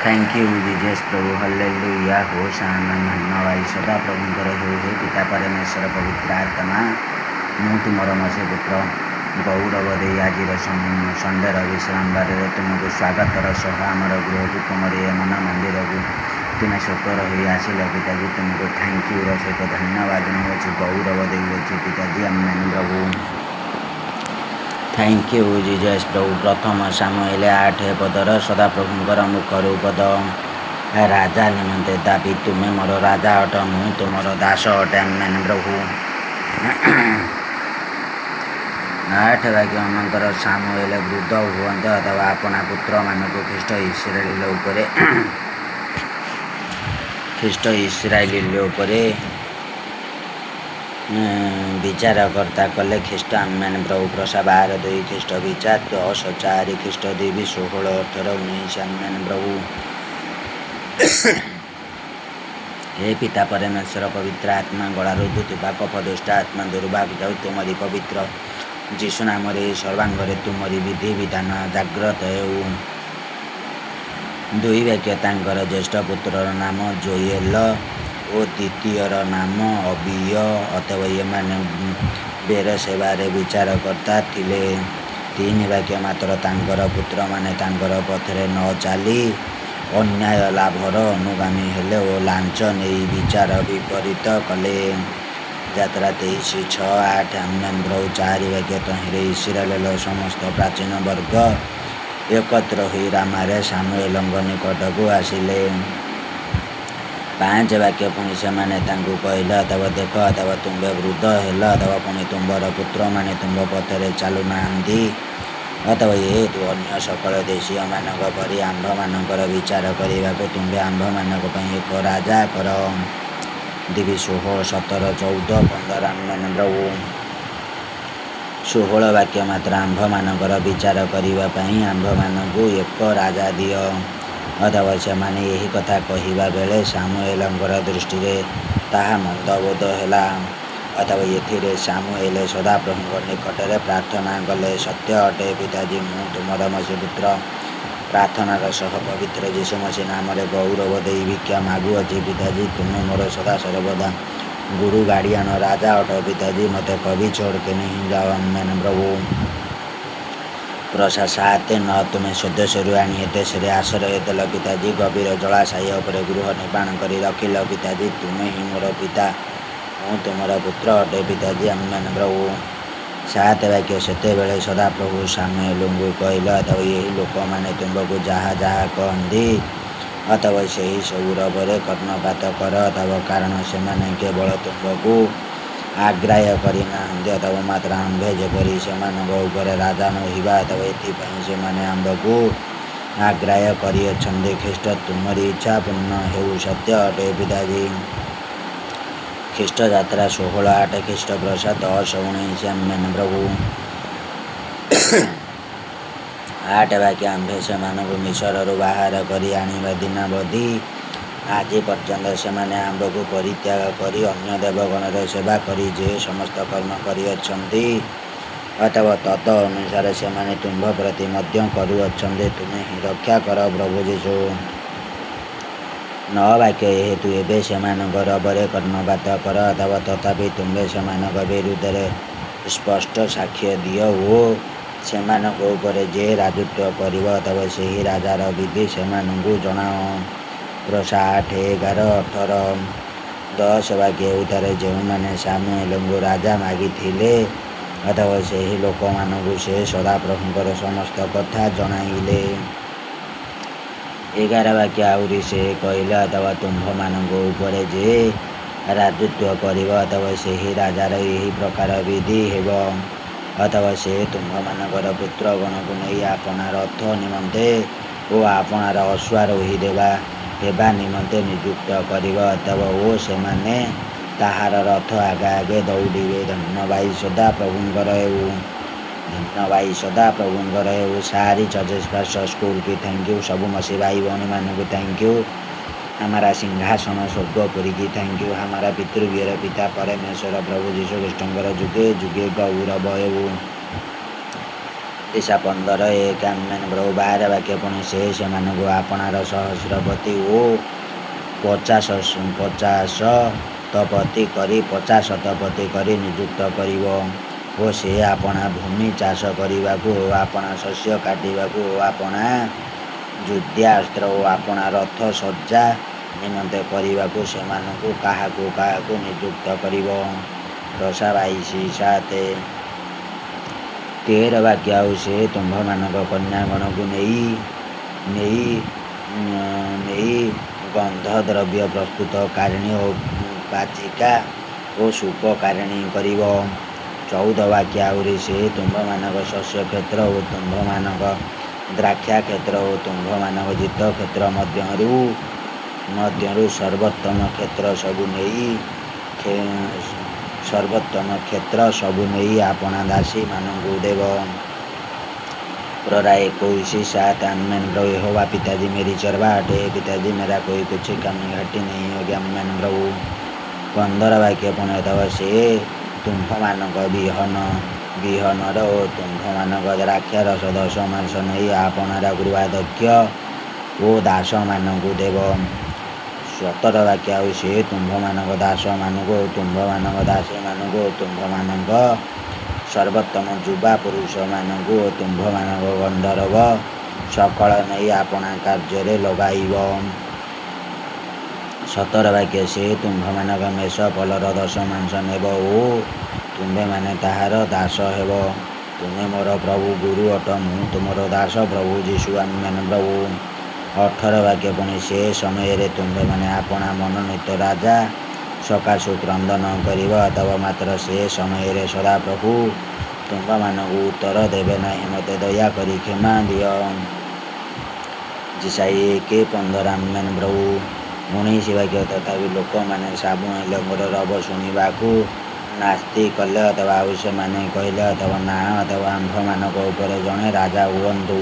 Thank you Jesus प्रभु hallelujah hosanna धन्यवाद सदा प्रभुଙ୍କର ହେଉ ହେ ପିତା ପରମେଶ୍ୱର ପବିତ୍ର ଆତ୍ମା ମୁଁ ତୁମର ମସେ ପୁତ୍ର ଗୌରବ ଦେଇ ଆଜିର ସନ୍ଧ୍ୟାର ବିଶ୍ରାମବାରରେ ତୁମକୁ ସ୍ୱାଗତର ସହ ଆମର ଗୃହକୁ ତୁମର ଏ ମନ ମନ୍ଦିରକୁ ତୁମେ ସତର ହୋଇ ଆସିଲ ପିତାଜୀ ତୁମକୁ ଥ୍ୟାଙ୍କ ୟୁର ସହିତ ଧନ୍ୟବାଦ ନେଉଅଛି ଗୌରବ ଦେଉଅଛି ପିତାଜୀ ଆମେ ପ୍ରଭୁ थैंक यू जीजस प्रभु प्रथम सामुएल 8 पदर सदाप्रभुଙ୍କର मुखर पद राजा निमंते दाबी तुम्हें मोर राजा अट मु तुमर दास अटे आमेन प्रभु 8 वाक्य अनंतर सामुएल वृद्ध हुअंत अथवा अपना पुत्र मानक ख्रीष्ट इस्राएल उपरे विचारकर्ता कले ख्रीष्ट आमेन प्रभु प्रसा 12 ख्रीष्ट विचार 10 4 ख्रीष्ट 2 16 18 19 आमेन प्रभु हे पिता परमेश्वर पवित्र आत्मा गला रुद्धुवा कफ दुष्ट आत्मा दुर्भाग जाऊ तुमरी पवित्र जीशु नाम सर्वांगे तुमरी विधि विधान जाग्रत हेउ 2 वाक्य तांकर ज्येष्ठ पुत्रर नाम जोएल और द्वितीयर नाम अबिय अथवा ये मैंने बेरसेबारे विचारकर्ता थिले 3 वाक्य मात्र तांकर पुत्र माने तांकर पथरे न चली अन्याय लाभर अनुगामी हेले ओ लांच नहीं विचार विपरीत कले यात्रा 23:6-8 आमेन प्रभु 4 वाक्य तहिरे इस्राएल समस्त प्राचीन वर्ग एकत्र हुई रामारे सामुएलଙ୍କ निकटକୁ ଆସିଲେ 5 वाक्य पुणी से कहला अथवा देख अथवा तुम्बे वृद्ध हेल अथवा पुणी तुम्बर पुत्र माने तुम्ब पथरे चलु नांदी अथवा ये तु अन्य सकल देशीय मानक परि आंभ मानकर विचार करने को तुम्बे आंभ मानक एक राजा कर 2 16 17 14 15 आमेन प्रभु 16 वाक्य मात्र आंभ मानकर विचार करने आंभ मानक एक राजा दियो अथवा से माने यही कथा कहवा बेले सामुएलଙ୍କର दृष्टि ताहा मंदबोध है अथवा ये सामुएल सदाप्रभुଙ୍କ निकटरे प्रार्थना कले सत्य अटे पिताजी मु तुमर मसी पुत्र प्रार्थनार सह पवित्र जीशु मसीह नाम गौरव दे भिक्षा मागुअछि पिताजी तुम्हें मोर सदा सर्वदा गुरु गार्डियन राजा अट पिताजी मते कवि छोड़ के नहीं जाओ आमेन प्रभु प्रसा 7-9 तुम्हें स्वदेशरू आनी देश आश्रय देल पिताजी गभीर जलाशय पर गृह निर्माण कर रखिल पिताजी तुम्हें ही मोर पिता हूँ तुमर पुत्र अटे पिताजी आमेन प्रभु 7 वाक्य सेते बेले सदा प्रभु सामुएल कहल अथवा यही लोक मैंने तुमको जहाँ जहाँ कहती अथवा से ही सबूरबरे कर्णपात कर अथवा कारण से केवल तुमको आग्राह्य करना अथवा मात्र आंभे जेपरी से राजा नहिबा अथवा ये आंभ को आग्राह्य कर ख्रीष्ट तुमरी इच्छा पूर्ण हो सत्य अटे पिताजी ख्रीष्ट यात्रा 16-8 ख्रीष्ट प्रसाद 10-19 आमेन प्रभु 8 वाक्य आंभे से मिसर बाहर कर आने दिन बधी आज पर्यंत से आंभ को परित्याग कर अन्य देवगण सेवा करी जे समस्त कर्म करी अथवा तत् अनुसार से तुम्भ प्रति करुअछन्ते तुम्हें ही रक्षा कर प्रभु जीशु 9 वाक्य हेतु एवं से बरे कर्णपात कर अथवा तथापि तुम्हें से विरुद्ध स्पष्ट साक्ष्य दियो हो से जे राजत्व कर अथवा से ही राजार विधि से जनाओ प्रसा 8, 11, 18, 10 वाक्य उतारे जो मैंने सामुएल राजा मागी अथवा से ही लोक मानू से सदाप्रभुଙ୍କର समस्त कथा जनाइले 11 वाक्य आउरी से कहले अथवा तुम्भ मानक उपरे जे राजत्व कर अथवा से ही राजार यही प्रकार विधि हेब अथवा से तुम्भ मानकर पुत्रगण को नहीं आपना रथ निमंते और आपणार अश्वारोही देवा हेबा निमंते नियुक्त कर अथवा वो से माने ताहार रथ आगे आगे दौड़े धन्यवाद सदा प्रभुंकर धन्यवाद सदा प्रभुंकर सारी चर्चेस पास्टर स्कूल की थैंक यू सब मसी भाई भौणी मानक थैंक यू हमारा सिंहासन स्वर्गपुरी की थैंक यू हमारा पितृव्यर पिता परमेश्वर प्रभु जीशु ख्रीष्टर जुगे जुगे गौरव ଦିଶା 15 ଆମେନ୍ ପ୍ରଭୁ 12 ବାକ୍ୟ ପୁଣି ସେ ସେମାନଙ୍କୁ ଆପଣାର ସହସ୍ରପତି ଓ 50 ଶତପତି କରି ନିଯୁକ୍ତ କରିବ ଓ ସେ ଆପଣା ଭୂମି ଚାଷ କରିବାକୁ ଓ ଆପଣା ଶସ୍ୟ କାଟିବାକୁ ଓ ଆପଣା ଯୁଦ୍ଧାସ୍ତ୍ର ଓ ଆପଣା ରଥ ସଜ୍ଜା ନିମନ୍ତେ କରିବାକୁ ସେମାନଙ୍କୁ କାହାକୁ କାହାକୁ ନିଯୁକ୍ତ କରିବ। 13 ବାକ୍ୟ ଆଉ ସେ ତୁମ୍ଭମାନଙ୍କ କନ୍ୟାଗଣକୁ ନେଇ ଗନ୍ଧଦ୍ରବ୍ୟ ପ୍ରସ୍ତୁତକାରିଣୀ ଓ ପାଚିକା ଓ ଶୁକକାରିଣୀ କରିବ। 14 ବାକ୍ୟ ଆହୁରି ସେ ତୁମ୍ଭମାନଙ୍କ ଶସ୍ୟ କ୍ଷେତ୍ର ଓ ତୁମ୍ଭମାନଙ୍କ ଦ୍ରାକ୍ଷା କ୍ଷେତ୍ର ଓ ତୁମ୍ଭମାନଙ୍କ ଜିତ କ୍ଷେତ୍ର ମଧ୍ୟରୁ ସର୍ବୋତ୍ତମ କ୍ଷେତ୍ର ସବୁ ନେଇ ଆପଣା ଦାସୀମାନଙ୍କୁ ଦେବ। प्ररा 21:7 आमेन प्रभु यहोवा पिताजी मेरी चरवाहट है, पिताजी मेरा कोई कुछ कमी घटी नहीं होगी। आमेन प्रभु 15 वाक्य पुण्य तब से तुम्भମାନଙ୍କ ବିହନର ଓ ତୁମ୍ଭମାନଙ୍କ ଦ୍ରାକ୍ଷାରସ 10 ମାସ ନେଇ ଆପଣାର ଗୃହାଧ୍ୟକ୍ଷ ଓ ଦାସମାନଙ୍କୁ ଦେବ। 17 ବାକ୍ୟ ଆଉ ସେ ତୁମ୍ଭମାନଙ୍କ ଦାସମାନଙ୍କୁ ଓ ତୁମ୍ଭମାନଙ୍କ ଦାସୀମାନଙ୍କୁ ଓ ତୁମ୍ଭମାନଙ୍କ ସର୍ବୋତ୍ତମ ଯୁବା ପୁରୁଷମାନଙ୍କୁ ଓ ତୁମ୍ଭମାନଙ୍କ ଗନ୍ଧର୍ବ ସକଳ ନେଇ ଆପଣା କାର୍ଯ୍ୟରେ ଲଗାଇବ। 17 ବାକ୍ୟ ସେ ତୁମ୍ଭମାନଙ୍କ ମେଷ ପଲର 10 ମାଂସ ନେବ ଓ ତୁମ୍ଭେମାନେ ତାହାର ଦାସ ହେବ। ତୁମେ ମୋର ପ୍ରଭୁ ଗୁରୁ ଅଟ, ମୁଁ ତୁମର ଦାସ ପ୍ରଭୁ ଯୀଶୁ। ଆମେନ୍ ପ୍ରଭୁ 18 ବାକ୍ୟ ପୁଣି ସେ ସମୟରେ ତୁମ୍ଭେମାନେ ଆପଣା ମନୋନୀତ ରାଜା ସକାଶୁ କ୍ରନ୍ଦନ କରିବ, ଅଥବା ମାତ୍ର ସେ ସମୟରେ ସଦାପ୍ରଭୁ ତୁମ୍ଭମାନଙ୍କୁ ଉତ୍ତର ଦେବେ ନାହିଁ। ମୋତେ ଦୟାକରି କ୍ଷମା ଦିଅ। ଯିଶାଇ 1:15 ଆମେନ୍ ପ୍ରଭୁ 19 ବାକ୍ୟ ତଥାପି ଲୋକମାନେ ସାମୁଏଲଙ୍କର ରବ ଶୁଣିବାକୁ ନାସ୍ତି କଲେ, ଅଥବା ଆଉ ସେମାନେ କହିଲେ, ଅଥବା ନା ଅଥବା ଆମ୍ଭମାନଙ୍କ ଉପରେ ଜଣେ ରାଜା ହୁଅନ୍ତୁ।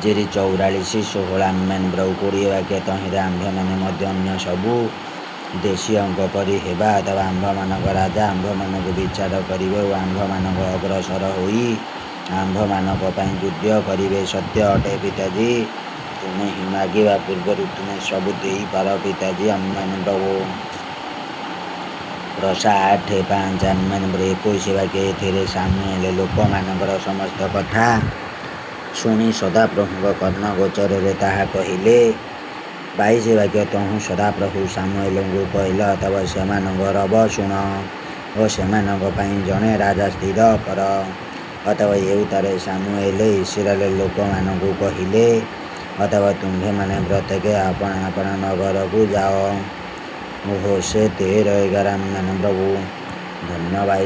ଜିରି 44:16 ଆମେନ୍ ପ୍ରଭୁ 20 ବାକ୍ୟ ତହିଁରେ ଆମ୍ଭେମାନେ ମଧ୍ୟ ଅନ୍ୟ ସବୁ ଦେଶୀୟଙ୍କ ପରି ହେବା, ଅଥବା ଆମ୍ଭମାନଙ୍କ ରାଜା ଆମ୍ଭମାନଙ୍କୁ ବିଚାର କରିବେ ଓ ଆମ୍ଭମାନଙ୍କ ଅଗ୍ରସର ହୋଇ ଆମ୍ଭମାନଙ୍କ ପାଇଁ ଯୁଦ୍ଧ କରିବେ। ସତ୍ୟ ଅଟେ ପିତାଜୀ, ତୁମେ ହିଁ ମାଗିବା ପୂର୍ବରୁ ତୁମେ ସବୁ ଦେଇପାର ପିତାଜୀ। ଆମେନ୍ ପ୍ରଭୁ ପ୍ରସା 8:5 ଆମେନ୍ ପ୍ରଭୁ 21 ବାକ୍ୟ ଏଥିରେ ସାମୁଏଲ ଲୋକମାନଙ୍କର ସମସ୍ତ କଥା ଶୁଣି ସଦାପ୍ରଭୁଙ୍କ କର୍ଣ୍ଣ ଗୋଚରରେ ତାହା କହିଲେ। 22 ବାକ୍ୟ ତହୁଁ ସଦାପ୍ରଭୁ ସାମୁଏଲଙ୍କୁ କହିଲେ, ଅଥବା ସେମାନଙ୍କ ରବ ଶୁଣ ଓ ସେମାନଙ୍କ ପାଇଁ ଜଣେ ରାଜା ସ୍ଥିର କର। ଅଥବା ଏଉତାରେ ସାମୁଏଲ ଇସ୍ରାଏଲ ଲୋକମାନଙ୍କୁ କହିଲେ, ଅଥବା ତୁମ୍ଭେମାନେ ପ୍ରତ୍ୟେକ ଆପଣା ଆପଣା ନଗରକୁ ଯାଅ। ହୋଶେ 13:11 ଆମେନ୍ ପ୍ରଭୁ ଧନ୍ୟବାଦ।